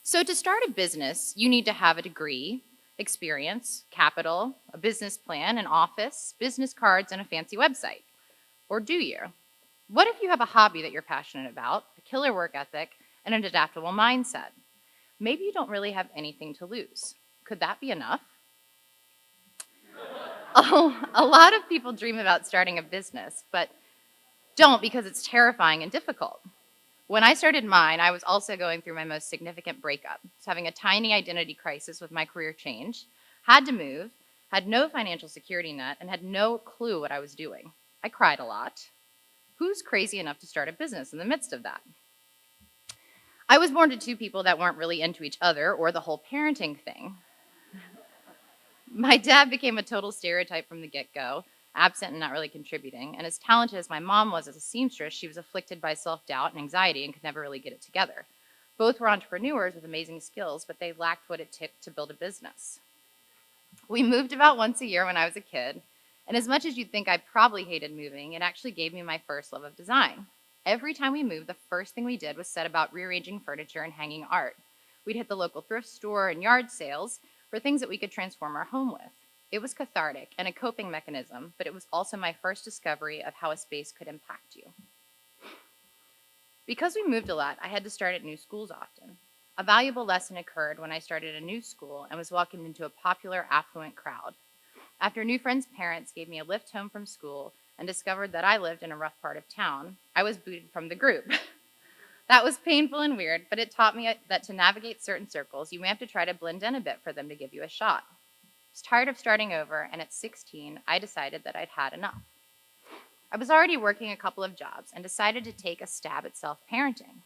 So to start a business, you need to have a degree, experience, capital, a business plan, an office, business cards, and a fancy website. Or do you? What if you have a hobby that you're passionate about, a killer work ethic, and an adaptable mindset? Maybe you don't really have anything to lose. Could that be enough? Oh, a lot of people dream about starting a business, but don't because it's terrifying and difficult. When I started mine, I was also going through my most significant breakup. I was having a tiny identity crisis with my career change, had to move, had no financial security net, and had no clue what I was doing. I cried a lot. Who's crazy enough to start a business in the midst of that? I was born to two people that weren't really into each other or the whole parenting thing. My dad became a total stereotype from the get-go, absent and not really contributing, and as talented as my mom was as a seamstress, she was afflicted by self-doubt and anxiety and could never really get it together. Both were entrepreneurs with amazing skills, but they lacked what it took to build a business. We moved about once a year when I was a kid, and as much as you'd think I probably hated moving, it actually gave me my first love of design. Every time we moved, the first thing we did was set about rearranging furniture and hanging art. We'd hit the local thrift store and yard sales for things that we could transform our home with. It was cathartic and a coping mechanism, but it was also my first discovery of how a space could impact you. Because we moved a lot, I had to start at new schools often. A valuable lesson occurred when I started a new school and was welcomed into a popular, affluent crowd. After a new friend's parents gave me a lift home from school and discovered that I lived in a rough part of town, I was booted from the group. That was painful and weird, but it taught me that to navigate certain circles, you may have to try to blend in a bit for them to give you a shot. I was tired of starting over, and at 16, I decided that I'd had enough. I was already working a couple of jobs and decided to take a stab at self-parenting.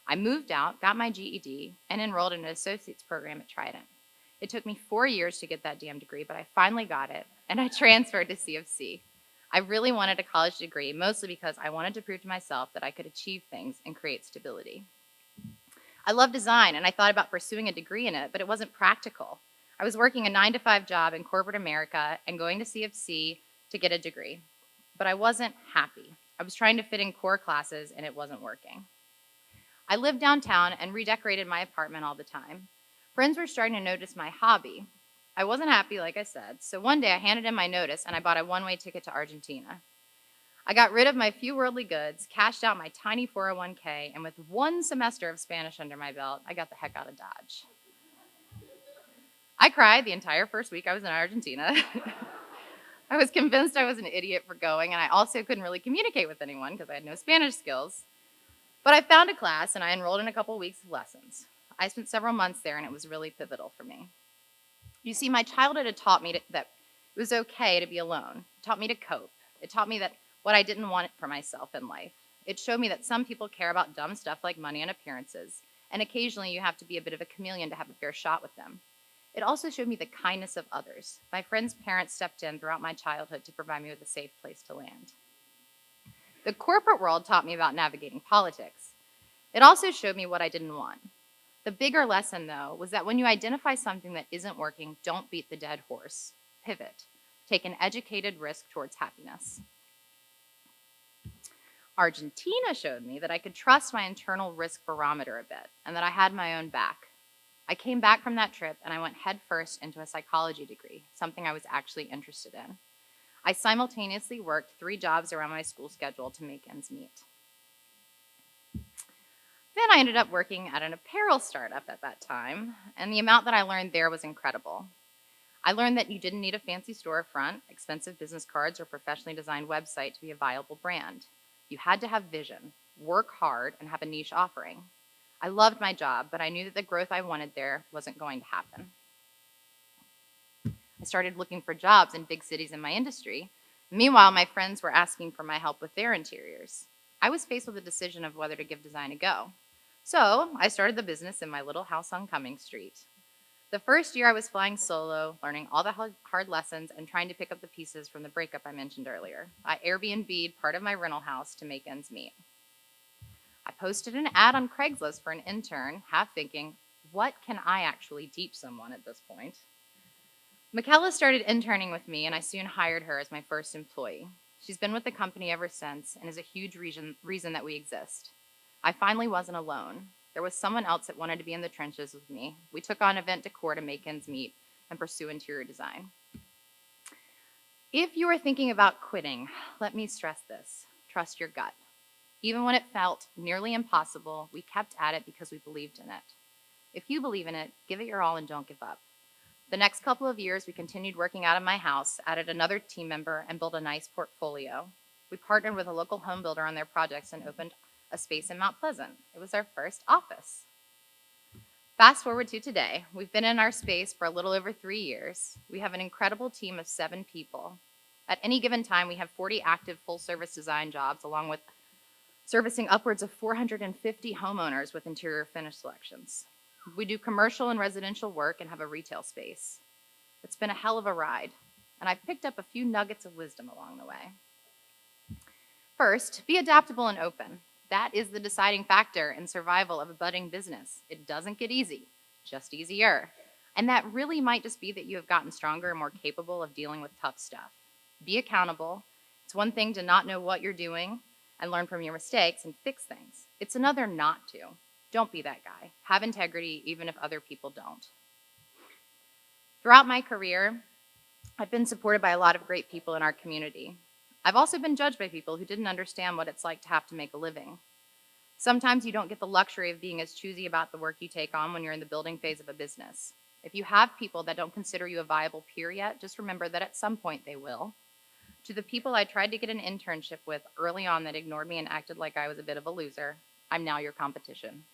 I moved out, got my GED, and enrolled in an associate's program at Trident. It took me 4 years to get that damn degree, but I finally got it, and I transferred to C of C. I really wanted a college degree, mostly because I wanted to prove to myself that I could achieve things and create stability. I love design, and I thought about pursuing a degree in it, but it wasn't practical. I was working a 9-to-5 job in corporate America and going to C of C to get a degree. But I wasn't happy. I was trying to fit in core classes, and it wasn't working. I lived downtown and redecorated my apartment all the time. Friends were starting to notice my hobby. I wasn't happy, like I said, so one day I handed in my notice and I bought a one-way ticket to Argentina. I got rid of my few worldly goods, cashed out my tiny 401k, and with 1 semester of Spanish under my belt, I got the heck out of Dodge. I cried the entire first week I was in Argentina. I was convinced I was an idiot for going, and I also couldn't really communicate with anyone because I had no Spanish skills. But I found a class, and I enrolled in a couple weeks of lessons. I spent several months there, and it was really pivotal for me. You see, my childhood had taught me that it was okay to be alone. It taught me to cope. It taught me that what I didn't want for myself in life. It showed me that some people care about dumb stuff like money and appearances, and occasionally you have to be a bit of a chameleon to have a fair shot with them. It also showed me the kindness of others. My friends' parents stepped in throughout my childhood to provide me with a safe place to land. The corporate world taught me about navigating politics. It also showed me what I didn't want. The bigger lesson, though, was that when you identify something that isn't working, don't beat the dead horse. Pivot. Take an educated risk towards happiness. Argentina showed me that I could trust my internal risk barometer a bit and that I had my own back. I came back from that trip and I went headfirst into a psychology degree, something I was actually interested in. I simultaneously worked 3 jobs around my school schedule to make ends meet. Then I ended up working at an apparel startup at that time, and the amount that I learned there was incredible. I learned that you didn't need a fancy storefront, expensive business cards, or professionally designed website to be a viable brand. You had to have vision, work hard, and have a niche offering. I loved my job, but I knew that the growth I wanted there wasn't going to happen. I started looking for jobs in big cities in my industry. Meanwhile, my friends were asking for my help with their interiors. I was faced with the decision of whether to give design a go. So I started the business in my little house on Cummings Street. The first year I was flying solo, learning all the hard lessons and trying to pick up the pieces from the breakup I mentioned earlier. I Airbnb'd part of my rental house to make ends meet. I posted an ad on Craigslist for an intern, half thinking, what can I actually teach someone at this point? Michaela started interning with me, and I soon hired her as my first employee. She's been with the company ever since and is a huge reason that we exist. I finally wasn't alone. There was someone else that wanted to be in the trenches with me. We took on event decor to make ends meet and pursue interior design. If you are thinking about quitting, let me stress this: trust your gut. Even when it felt nearly impossible, we kept at it because we believed in it. If you believe in it, give it your all and don't give up. The next couple of years, we continued working out of my house, added another team member, and built a nice portfolio. We partnered with a local home builder on their projects and opened a space in Mount Pleasant. It was our first office. Fast forward to today. We've been in our space for a little over 3 years. We have an incredible team of 7 people. At any given time, we have 40 active full-service design jobs, along with servicing upwards of 450 homeowners with interior finish selections. We do commercial and residential work and have a retail space. It's been a hell of a ride, and I've picked up a few nuggets of wisdom along the way. First, be adaptable and open. That is the deciding factor in survival of a budding business. It doesn't get easy, just easier. And that really might just be that you have gotten stronger and more capable of dealing with tough stuff. Be accountable. It's one thing to not know what you're doing and learn from your mistakes and fix things. It's another not to. Don't be that guy. Have integrity even if other people don't. Throughout my career, I've been supported by a lot of great people in our community. I've also been judged by people who didn't understand what it's like to have to make a living. Sometimes you don't get the luxury of being as choosy about the work you take on when you're in the building phase of a business. If you have people that don't consider you a viable peer yet, just remember that at some point they will. To the people I tried to get an internship with early on that ignored me and acted like I was a bit of a loser, I'm now your competition.